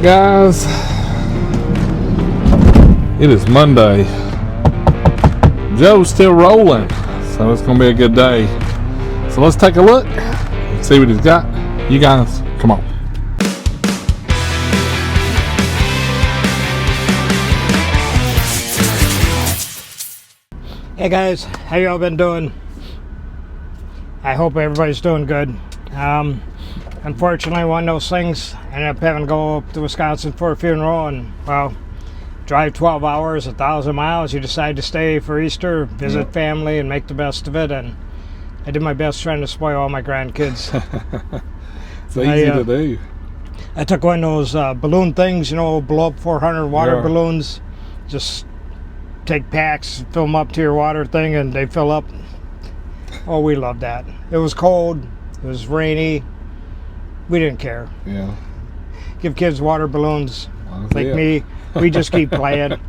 guys, it is Monday. Joe's still rolling, so it's gonna be a good day. So let's take a look and see what he's got. You guys, come on. Hey guys, how y'all been doing? I hope everybody's doing good. Unfortunately, one of those things, I ended up having to go up to Wisconsin for a funeral, and well, drive 12 hours, 1,000 miles. You decide to stay for Easter, visit family, and make the best of it. And I did my best trying to spoil all my grandkids. It's easy to do. I took one of those balloon things, you know, blow up 400 water balloons. Just take packs, fill them up to your water thing, and they fill up. Oh, we loved that. It was cold, it was rainy. We didn't care. Yeah. Give kids water balloons like me. We just keep playing.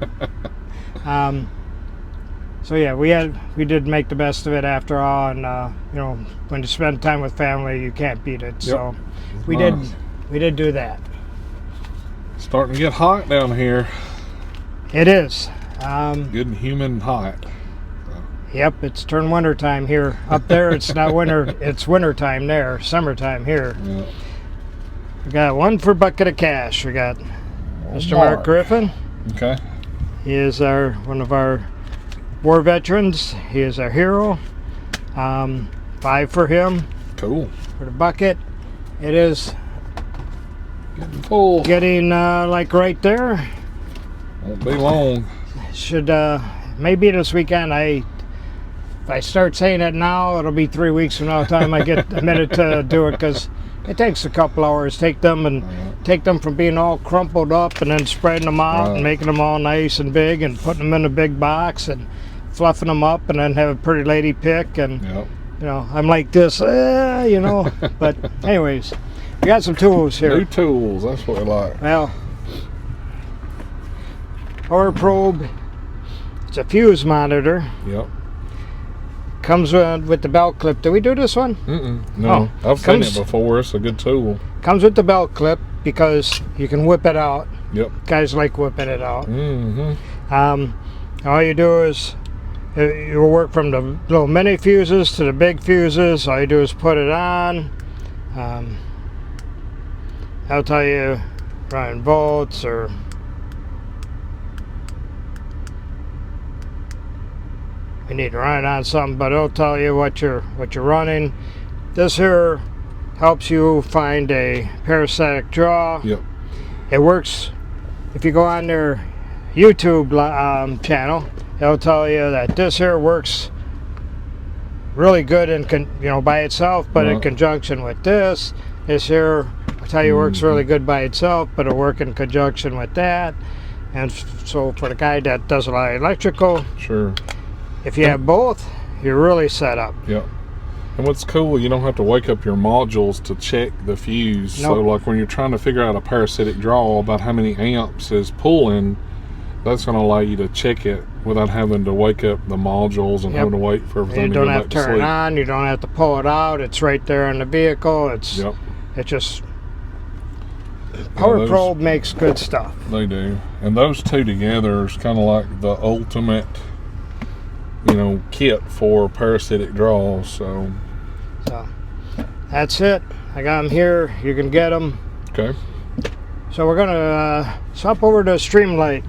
So yeah, we did make the best of it after all, and you know, when you spend time with family, you can't beat it. Yep. So we did do that. Starting to get hot down here. It is. Good and humid hot. Yep, it's turned winter time here. Up there, it's not winter. It's winter time there. Summertime here. Yep. We got one for bucket of cash. We got Mr. Mark Griffin. Okay. He is one of our war veterans. He is our hero. 5 for him. Cool. For the bucket. It is getting full. Getting like right there. Won't be long. Should maybe this weekend. If I start saying it now, it'll be 3 weeks from now time I get a minute to do it, because it takes a couple hours. Take them from being all crumpled up and then spreading them out and making them all nice and big and putting them in a big box and fluffing them up, and then have a pretty lady pick. And you know, I'm like this, you know. But anyways, we got some tools here. New tools, that's what we like. Well, PowerProbe. It's a fuse monitor. Yep. Comes with the belt clip. Did we do this one? No, I've seen it before. It's a good tool. Comes with the belt clip because you can whip it out. Yep. Guys like whipping it out. All you do is you work from the little mini fuses to the big fuses. All you do is put it on. I'll tell you running volts or you need to run it on something, but it'll tell you what you're running. This here helps you find a parasitic draw. Yep. It works if you go on their YouTube channel. It'll tell you that this here works really good in by itself, but in conjunction with this. This here will tell you works really good by itself, but it'll work in conjunction with that. And so for the guy that does a lot of electrical, sure. If you have both, you're really set up. Yep. And what's cool, you don't have to wake up your modules to check the fuse. Nope. So like when you're trying to figure out a parasitic draw about how many amps is pulling, that's going to allow you to check it without having to wake up the modules and having to wait for everything to go back to sleep. You don't have to turn it on, you don't have to pull it out, it's right there in the vehicle. It just PowerProbe makes good stuff. They do. And those two together is kind of like the ultimate kit for parasitic draws. So that's it. I got them here. You can get them. Okay. So we're gonna swap over to Streamlight,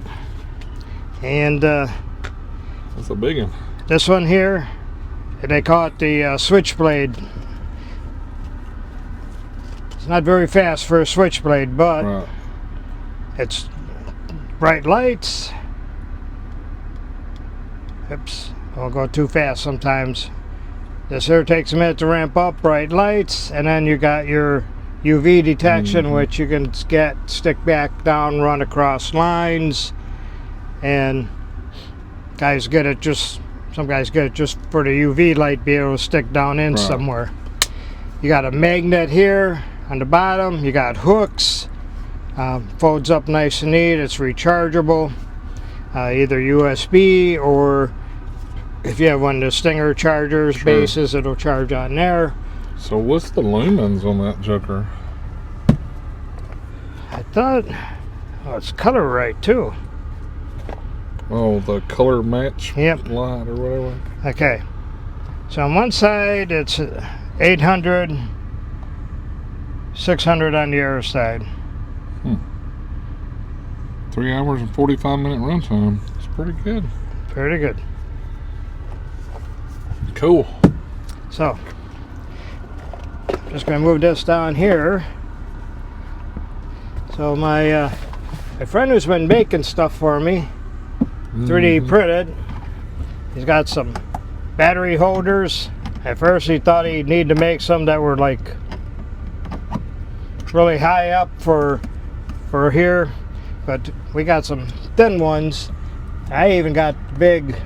and that's a big one. This one here, they call it the switchblade. It's not very fast for a switchblade, but it's bright lights. Oops. Don't go too fast sometimes. This here takes a minute to ramp up. Bright lights, and then you got your UV detection, which you can stick back down, run across lines, and some guys get it just for the UV light, be able to stick down in somewhere. You got a magnet here on the bottom. You got hooks. Folds up nice and neat. It's rechargeable, either USB or if you have one of the Stinger chargers bases, it'll charge on there. So what's the lumens on that joker? I thought Oh, it's color right too. Oh, the color match Yep. light or whatever. Okay. So on one side it's 800, 600 on the other side. 3 hours and 45-minute runtime. It's pretty good. Pretty good. Cool. So, just going to move this down here. So my friend who's been making stuff for me, 3D printed, he's got some battery holders. At first he thought he'd need to make some that were like really high up for here, but we got some thin ones. I even got big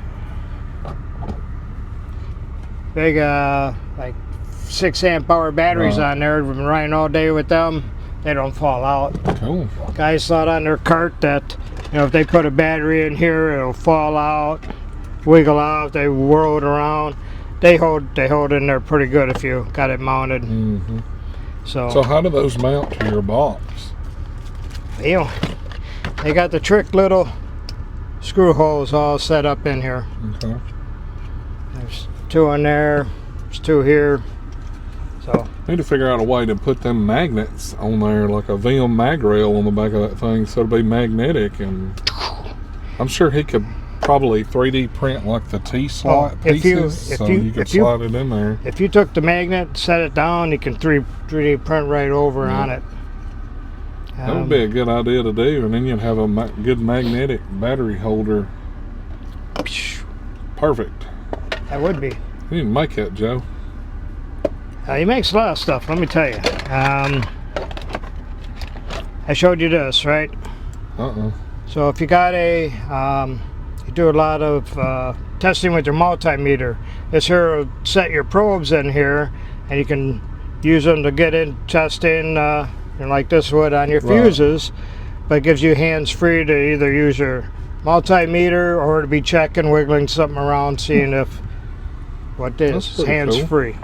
like 6 amp hour batteries on there. We've been riding all day with them. They don't fall out. Cool. Guys thought on their cart that, you know, if they put a battery in here, it'll fall out, wiggle out. They whirl it around. They hold in there pretty good if you got it mounted. So how do those mount to your box? You know, they got the trick little screw holes all set up in here. Okay. There's 2 in there. There's 2 here. So Need to figure out a way to put them magnets on there, like a VM mag rail on the back of that thing, so it'll be magnetic. And I'm sure he could probably 3D print like the T-slot pieces, so you could slide it in there. If you took the magnet, set it down, you can 3D print right over on it. That would be a good idea to do, and then you'd have a good magnetic battery holder. Perfect. That would be. You didn't make that, Joe. He makes a lot of stuff, let me tell you. I showed you this, right? So if you got you do a lot of testing with your multimeter. This here will set your probes in here, and you can use them to get in testing, like this would on your fuses, but it gives you hands free to either use your multimeter or to be checking, wiggling something around, seeing if what this is hands free.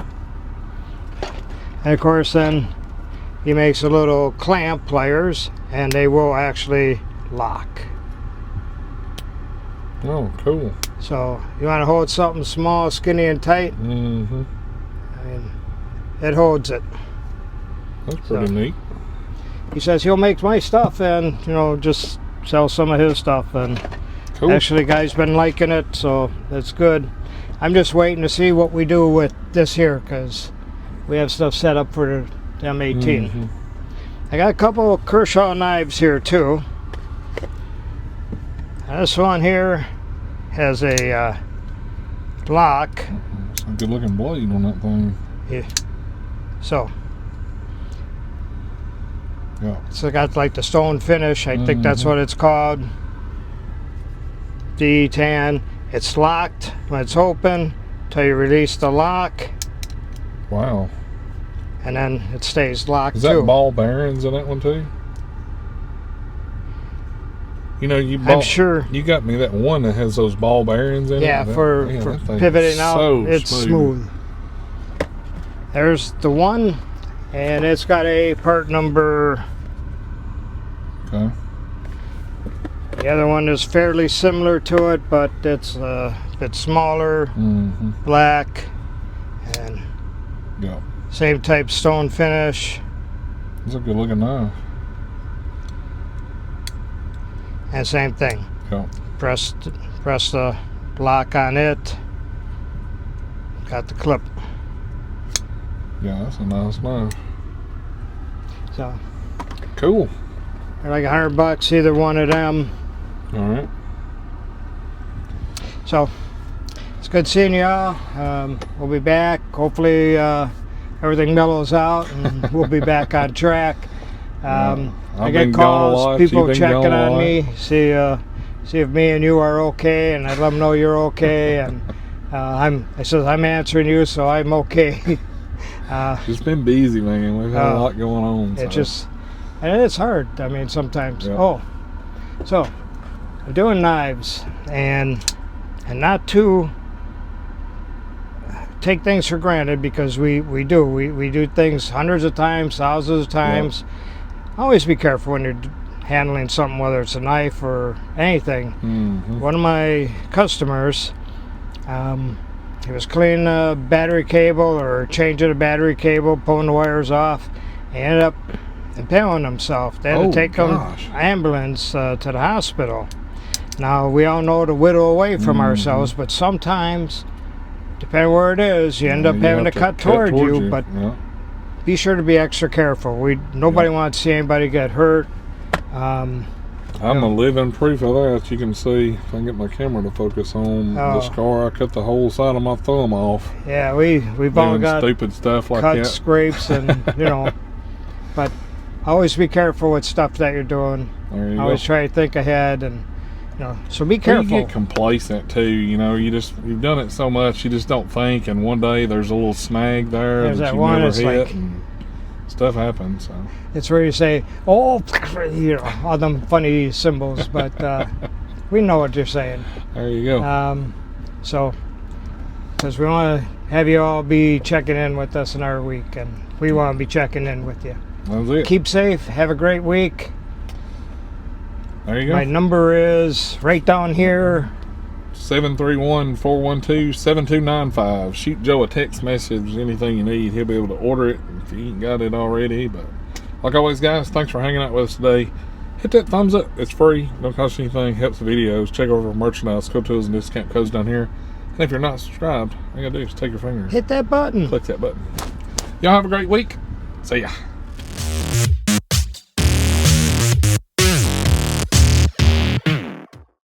And of course then he makes a little clamp pliers, and they will actually lock. Oh, cool. So you want to hold something small, skinny and tight, I mean, it holds it. That's pretty neat. He says he'll make my stuff and, you know, just sell some of his stuff, and actually guys been liking it, so that's good. I'm just waiting to see what we do with this here, because we have stuff set up for the M18. I got a couple of Kershaw knives here too. This one here has a lock. It's a good looking blade on that thing. Yeah. So yeah, it's got like the stone finish. I think that's what it's called. D10. It's locked when it's open till you release the lock. Wow. And then it stays locked. Is that ball bearings in that one too? You know, I'm sure you got me that one that has those ball bearings in it. Yeah, for pivoting out, it's smooth. There's the one, and it's got a part number. Okay. The other one is fairly similar to it, but it's a bit smaller, black, and same type stone finish. It's a good looking knife. And same thing. Press the lock on it. Got the clip. Yeah, that's a nice knife. So cool. They're like $100 either one of them. All right. So it's good seeing y'all. We'll be back. Hopefully everything mellows out and we'll be back on track. I get calls, people checking on me, see if me and you are okay, and I let them know you're okay, and I said I'm answering you, so I'm okay. It's been busy, man. We've had a lot going on. And it's hard. I mean, sometimes. Oh, so I'm doing knives, and not to take things for granted, because we do things hundreds of times, thousands of times. Always be careful when you're handling something, whether it's a knife or anything. Mm-hmm. One of my customers, he was cleaning a battery cable or changing a battery cable, pulling the wires off. He ended up impaling himself. They had to take him ambulance to the hospital. Now, we all know to whittle away from ourselves, but sometimes, depending where it is, you end up having to cut toward you. But be sure to be extra careful. Nobody wants to see anybody get hurt. I'm a living proof of that. You can see, if I can get my camera to focus on the scar, I cut the whole side of my thumb off. Yeah, we've all got stupid stuff like cuts, scrapes, and but always be careful with stuff that you're doing. Always try to think ahead, and so be careful. You get complacent too. You've done it so much, you just don't think, and one day there's a little snag there that you never hit, and stuff happens. So it's where you say, "Oh," all them funny symbols, but we know what you're saying. There you go. So, because we want to have you all be checking in with us in our week, and we want to be checking in with you. That's it. Keep safe. Have a great week. There you go. My number is right down here. 731-412-7295. Shoot Joe a text message, anything you need. He'll be able to order it if you ain't got it already. But like always, guys, thanks for hanging out with us today. Hit that thumbs up. It's free. Don't cost you anything. Helps the videos. Check over merchandise, code tools, and discount codes down here. And if you're not subscribed, all you gotta do is take your finger. Hit that button. Click that button. Y'all have a great week. See ya.